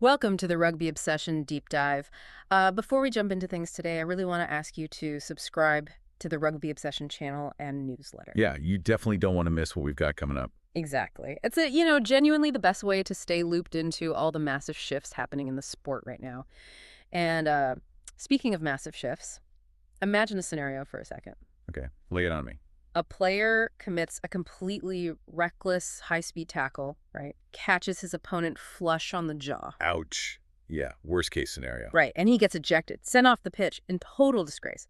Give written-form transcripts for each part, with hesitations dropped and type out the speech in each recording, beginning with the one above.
Welcome to the Rugby Obsession Deep Dive. Before we jump into things today, I really want to ask you to subscribe to the Rugby Obsession channel and newsletter. Yeah, you definitely don't want to miss what we've got coming up. Exactly. It's genuinely the best way to stay looped into all the massive shifts happening in the sport right now. And speaking of massive shifts, imagine a scenario for a second. Okay, lay it on me. A player commits a completely reckless high-speed tackle, right? Catches his opponent flush on the jaw. Ouch. Yeah, worst case scenario. Right, and he gets ejected, sent off the pitch in total disgrace.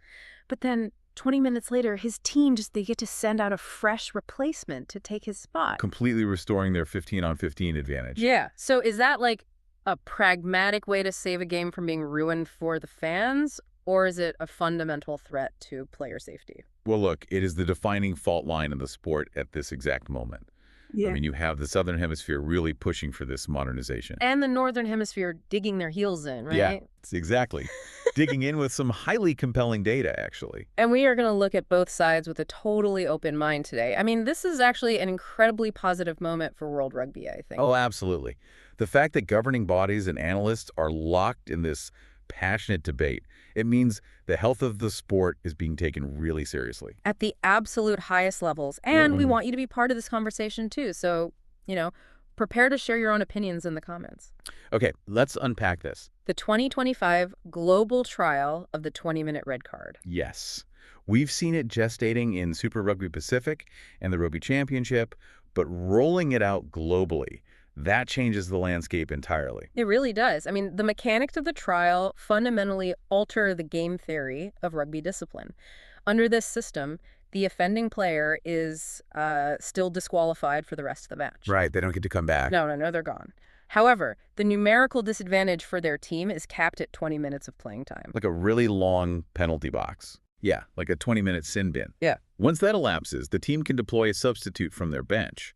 But then 20 minutes later, his team they get to send out a fresh replacement to take his spot. Completely restoring their 15-on-15 advantage. Yeah, so is that like a pragmatic way to save a game from being ruined for the fans? Or is it a fundamental threat to player safety? Well, look, it is the defining fault line in the sport at this exact moment. Yeah. I mean, you have the Southern Hemisphere really pushing for this modernization. And the Northern Hemisphere digging their heels in, right? Yeah, exactly. Digging in with some highly compelling data, actually. And we are going to look at both sides with a totally open mind today. I mean, this is actually an incredibly positive moment for World Rugby, I think. Oh, absolutely. The fact that governing bodies and analysts are locked in this passionate debate, it means the health of the sport is being taken really seriously. At the absolute highest levels. And we want you to be part of this conversation too. So, prepare to share your own opinions in the comments. Okay, let's unpack this. The 2025 global trial of the 20-minute red card. Yes. We've seen it gestating in Super Rugby Pacific and the Rugby Championship, but rolling it out globally, that changes the landscape entirely. It really does. I mean, the mechanics of the trial fundamentally alter the game theory of rugby discipline. Under this system, the offending player is still disqualified for the rest of the match. Right, they don't get to come back. No, they're gone. However, the numerical disadvantage for their team is capped at 20 minutes of playing time. Like a really long penalty box. Yeah, like a 20-minute sin bin. Yeah. Once that elapses, the team can deploy a substitute from their bench.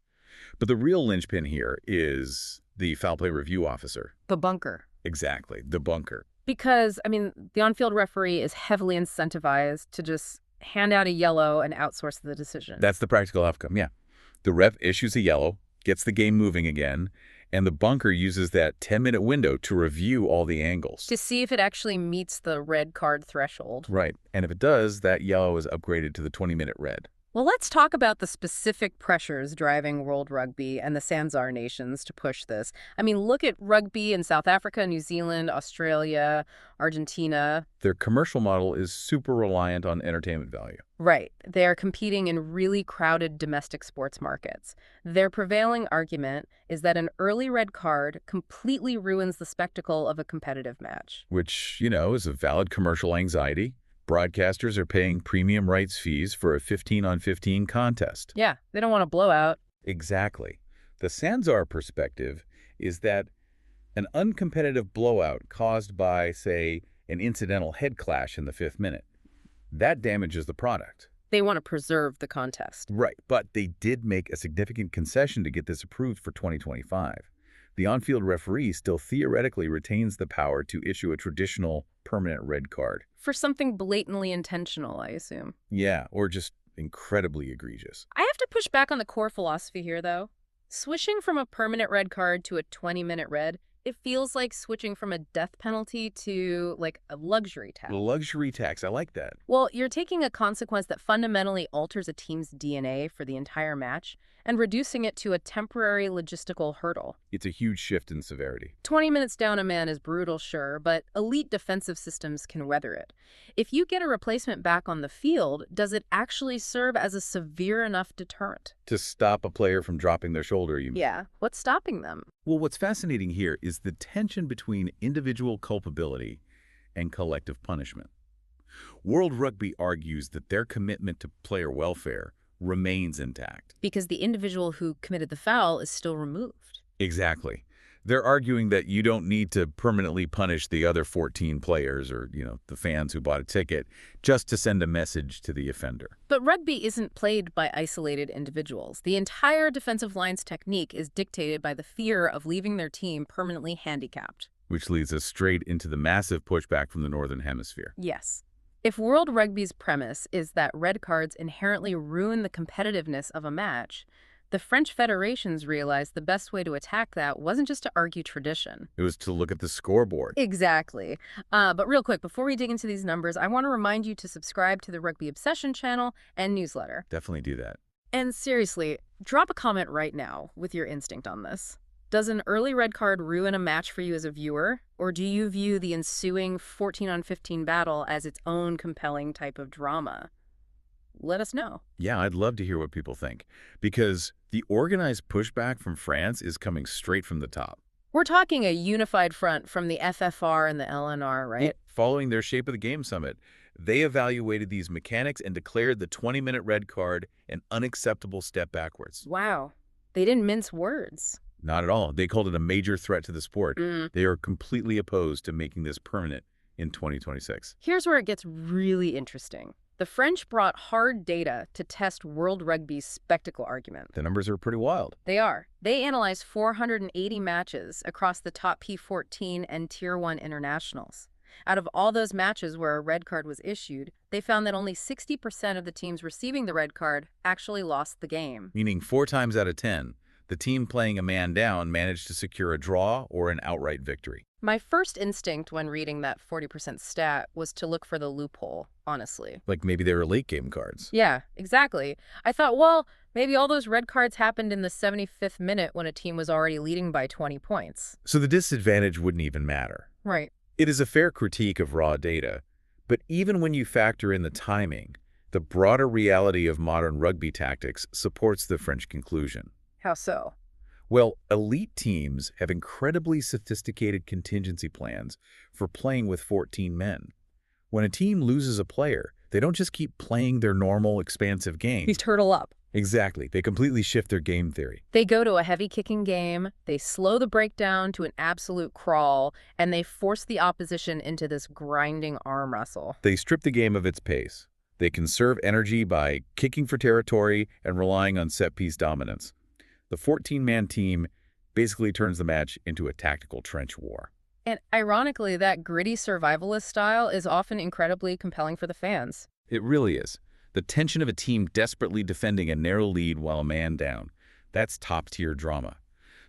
But the real linchpin here is the foul play review officer. The bunker. Exactly, the bunker. Because, the on-field referee is heavily incentivized to just hand out a yellow and outsource the decision. That's the practical outcome, yeah. The ref issues a yellow, gets the game moving again, and the bunker uses that 10-minute window to review all the angles. To see if it actually meets the red card threshold. Right, and if it does, that yellow is upgraded to the 20-minute red. Well, let's talk about the specific pressures driving World Rugby and the Sanzar nations to push this. Look at rugby in South Africa, New Zealand, Australia, Argentina. Their commercial model is super reliant on entertainment value. Right. They are competing in really crowded domestic sports markets. Their prevailing argument is that an early red card completely ruins the spectacle of a competitive match. Which, is a valid commercial anxiety. Broadcasters are paying premium rights fees for a 15-on-15 contest. Yeah, they don't want a blowout. Exactly. The Sanzar perspective is that an uncompetitive blowout caused by, say, an incidental head clash in the 5th minute, that damages the product. They want to preserve the contest. Right, but they did make a significant concession to get this approved for 2025. The on-field referee still theoretically retains the power to issue a traditional permanent red card. For something blatantly intentional, I assume. Yeah, or just incredibly egregious. I have to push back on the core philosophy here, though. Switching from a permanent red card to a 20-minute red, it feels like switching from a death penalty to, like, a luxury tax. Luxury tax, I like that. Well, you're taking a consequence that fundamentally alters a team's DNA for the entire match and reducing it to a temporary logistical hurdle. It's a huge shift in severity. 20 minutes down a man is brutal, sure, but elite defensive systems can weather it. If you get a replacement back on the field, does it actually serve as a severe enough deterrent? To stop a player from dropping their shoulder, you mean? Yeah. What's stopping them? Well, what's fascinating here is the tension between individual culpability and collective punishment. World Rugby argues that their commitment to player welfare remains intact. Because the individual who committed the foul is still removed. Exactly. They're arguing that you don't need to permanently punish the other 14 players or, the fans who bought a ticket just to send a message to the offender. But rugby isn't played by isolated individuals. The entire defensive line's technique is dictated by the fear of leaving their team permanently handicapped. Which leads us straight into the massive pushback from the Northern Hemisphere. Yes. If World Rugby's premise is that red cards inherently ruin the competitiveness of a match, The French federations realized the best way to attack that wasn't just to argue tradition. It was to look at the scoreboard. Exactly. But real quick, before we dig into these numbers, I want to remind you to subscribe to the Rugby Obsession channel and newsletter. Definitely do that. And seriously, drop a comment right now with your instinct on this. Does an early red card ruin a match for you as a viewer, or do you view the ensuing 14-on-15 battle as its own compelling type of drama? Let us know. Yeah, I'd love to hear what people think, because the organized pushback from France is coming straight from the top. We're talking a unified front from the FFR and the LNR, right? Following their Shape of the Game summit, they evaluated these mechanics and declared the 20-minute red card an unacceptable step backwards. Wow. They didn't mince words. Not at all. They called it a major threat to the sport. They are completely opposed to making this permanent in 2026. Here's where it gets really interesting. The French brought hard data to test World Rugby's spectacle argument. The numbers are pretty wild. They are. They analyzed 480 matches across the top P14 and Tier 1 internationals. Out of all those matches where a red card was issued, they found that only 60% of the teams receiving the red card actually lost the game. Meaning 4 times out of 10, the team playing a man down managed to secure a draw or an outright victory. My first instinct when reading that 40% stat was to look for the loophole, honestly. Like maybe they were late game cards. Yeah, exactly. I thought, well, maybe all those red cards happened in the 75th minute when a team was already leading by 20 points. So the disadvantage wouldn't even matter. Right. It is a fair critique of raw data, but even when you factor in the timing, the broader reality of modern rugby tactics supports the French conclusion. How so? Well, elite teams have incredibly sophisticated contingency plans for playing with 14 men. When a team loses a player, they don't just keep playing their normal, expansive game. You turtle up. Exactly. They completely shift their game theory. They go to a heavy kicking game, they slow the breakdown to an absolute crawl, and they force the opposition into this grinding arm wrestle. They strip the game of its pace. They conserve energy by kicking for territory and relying on set-piece dominance. The 14-man team basically turns the match into a tactical trench war. And ironically, that gritty survivalist style is often incredibly compelling for the fans. It really is. The tension of a team desperately defending a narrow lead while a man down. That's top-tier drama.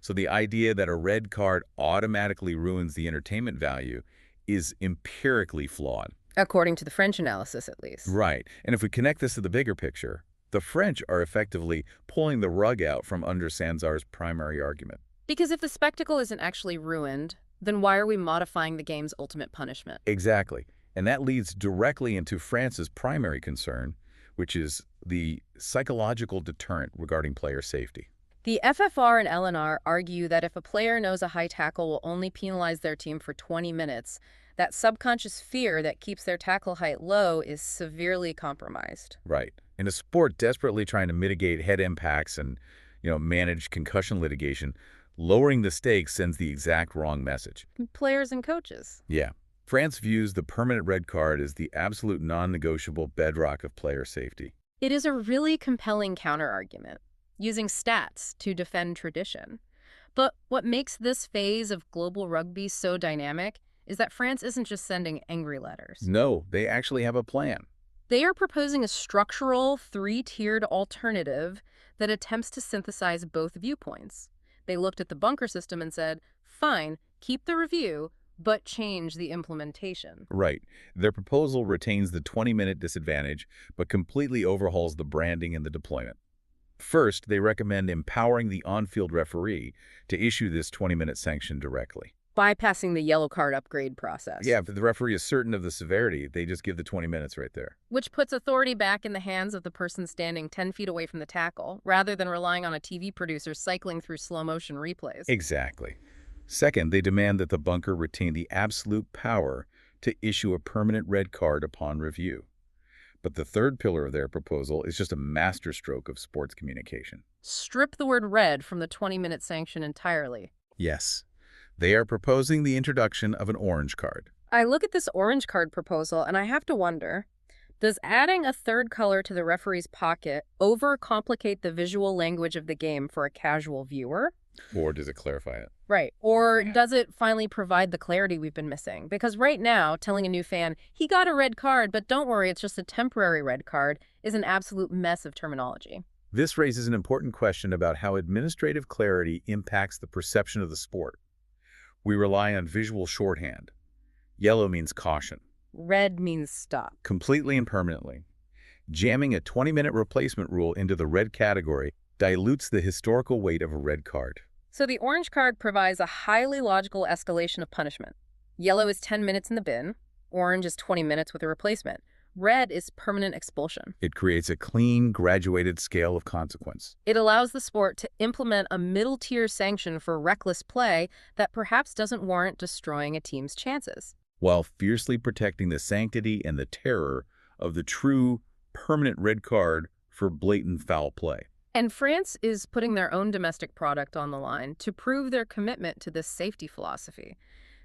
So the idea that a red card automatically ruins the entertainment value is empirically flawed. According to the French analysis, at least. Right. And if we connect this to the bigger picture, the French are effectively pulling the rug out from under Sanzar's primary argument. Because if the spectacle isn't actually ruined, then why are we modifying the game's ultimate punishment? Exactly. And that leads directly into France's primary concern, which is the psychological deterrent regarding player safety. The FFR and LNR argue that if a player knows a high tackle will only penalize their team for 20 minutes, that subconscious fear that keeps their tackle height low is severely compromised. Right. In a sport desperately trying to mitigate head impacts and, manage concussion litigation, lowering the stakes sends the exact wrong message. Players and coaches. Yeah. France views the permanent red card as the absolute non-negotiable bedrock of player safety. It is a really compelling counterargument, using stats to defend tradition. But what makes this phase of global rugby so dynamic is that France isn't just sending angry letters. No, they actually have a plan. They are proposing a structural, three-tiered alternative that attempts to synthesize both viewpoints. They looked at the bunker system and said, fine, keep the review, but change the implementation. Right. Their proposal retains the 20-minute disadvantage, but completely overhauls the branding and the deployment. First, they recommend empowering the on-field referee to issue this 20-minute sanction directly. Bypassing the yellow card upgrade process. Yeah, if the referee is certain of the severity, they just give the 20 minutes right there. Which puts authority back in the hands of the person standing 10 feet away from the tackle, rather than relying on a TV producer cycling through slow-motion replays. Exactly. Second, they demand that the bunker retain the absolute power to issue a permanent red card upon review. But the third pillar of their proposal is just a masterstroke of sports communication. Strip the word red from the 20-minute sanction entirely. Yes. They are proposing the introduction of an orange card. I look at this orange card proposal and I have to wonder, does adding a third color to the referee's pocket overcomplicate the visual language of the game for a casual viewer? Or does it clarify it? Right. Or does it finally provide the clarity we've been missing? Because right now, telling a new fan, he got a red card, but don't worry, it's just a temporary red card, is an absolute mess of terminology. This raises an important question about how administrative clarity impacts the perception of the sport. We rely on visual shorthand. Yellow means caution, Red means stop. completely and permanently. Jamming a 20-minute replacement rule into the red category dilutes the historical weight of a red card. So the orange card provides a highly logical escalation of punishment. Yellow is 10 minutes in the bin. Orange is 20 minutes with a replacement. Red is permanent expulsion. It creates a clean, graduated scale of consequence. It allows the sport to implement a middle-tier sanction for reckless play that perhaps doesn't warrant destroying a team's chances. While fiercely protecting the sanctity and the terror of the true, permanent red card for blatant foul play. And France is putting their own domestic product on the line to prove their commitment to this safety philosophy.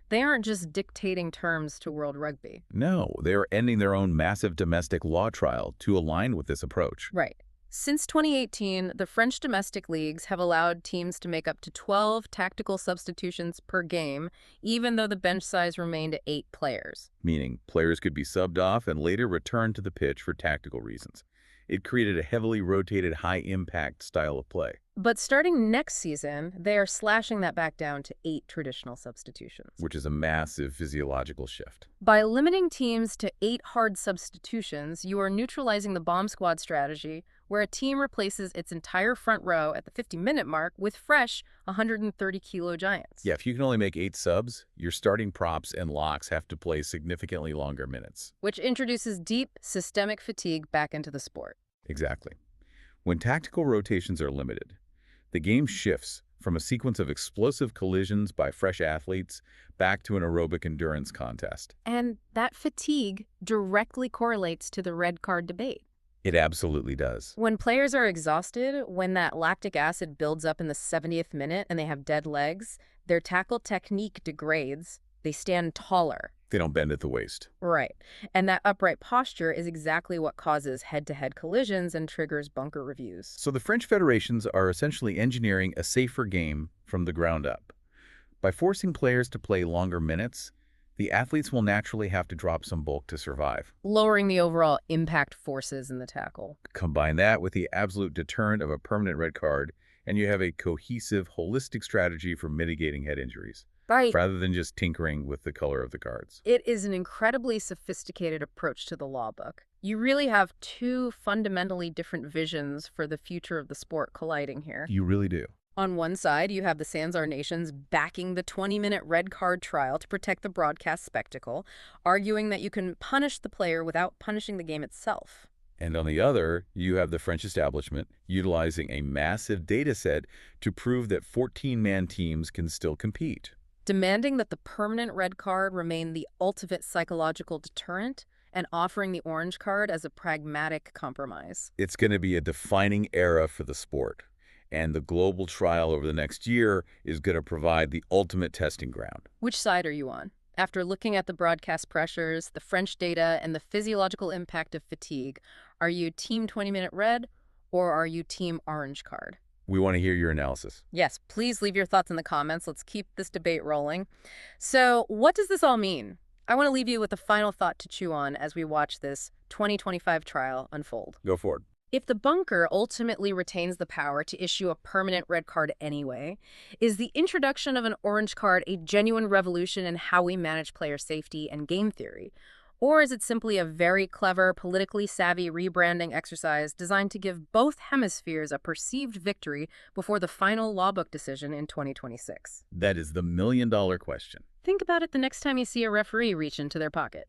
They aren't just dictating terms to World Rugby. No, they are ending their own massive domestic law trial to align with this approach. Right. Since 2018, the French domestic leagues have allowed teams to make up to 12 tactical substitutions per game, even though the bench size remained at 8 players. Meaning players could be subbed off and later returned to the pitch for tactical reasons. It created a heavily rotated, high-impact style of play. But starting next season, they are slashing that back down to 8 traditional substitutions. Which is a massive physiological shift. By limiting teams to 8 hard substitutions, you are neutralizing the bomb squad strategy, where a team replaces its entire front row at the 50-minute mark with fresh 130-kilo giants. Yeah, if you can only make 8 subs, your starting props and locks have to play significantly longer minutes. Which introduces deep, systemic fatigue back into the sport. Exactly. When tactical rotations are limited, the game shifts from a sequence of explosive collisions by fresh athletes back to an aerobic endurance contest. And that fatigue directly correlates to the red card debate. It absolutely does. When players are exhausted, when that lactic acid builds up in the 70th minute and they have dead legs, their tackle technique degrades. They stand taller. They don't bend at the waist. Right. And that upright posture is exactly what causes head-to-head collisions and triggers bunker reviews. So the French federations are essentially engineering a safer game from the ground up. By forcing players to play longer minutes, the athletes will naturally have to drop some bulk to survive. Lowering the overall impact forces in the tackle. Combine that with the absolute deterrent of a permanent red card, and you have a cohesive, holistic strategy for mitigating head injuries. Right. Rather than just tinkering with the color of the cards. It is an incredibly sophisticated approach to the law book. You really have 2 fundamentally different visions for the future of the sport colliding here. You really do. On one side, you have the Sanzar nations backing the 20-minute red card trial to protect the broadcast spectacle, arguing that you can punish the player without punishing the game itself. And on the other, you have the French establishment utilizing a massive data set to prove that 14-man teams can still compete. Demanding that the permanent red card remain the ultimate psychological deterrent and offering the orange card as a pragmatic compromise. It's going to be a defining era for the sport, and the global trial over the next year is going to provide the ultimate testing ground. Which side are you on? After looking at the broadcast pressures, the French data, and the physiological impact of fatigue, are you team 20-minute red or are you team orange card? We want to hear your analysis. Yes, please leave your thoughts in the comments. Let's keep this debate rolling. So, what does this all mean? I want to leave you with a final thought to chew on as we watch this 2025 trial unfold. Go forward. If the bunker ultimately retains the power to issue a permanent red card anyway, is the introduction of an orange card a genuine revolution in how we manage player safety and game theory? Or is it simply a very clever, politically savvy rebranding exercise designed to give both hemispheres a perceived victory before the final law book decision in 2026? That is the million-dollar question. Think about it the next time you see a referee reach into their pocket.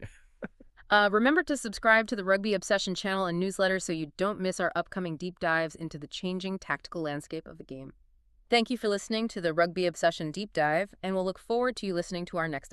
Remember to subscribe to the Rugby Obsession channel and newsletter so you don't miss our upcoming deep dives into the changing tactical landscape of the game. Thank you for listening to the Rugby Obsession Deep Dive, and we'll look forward to you listening to our next episode.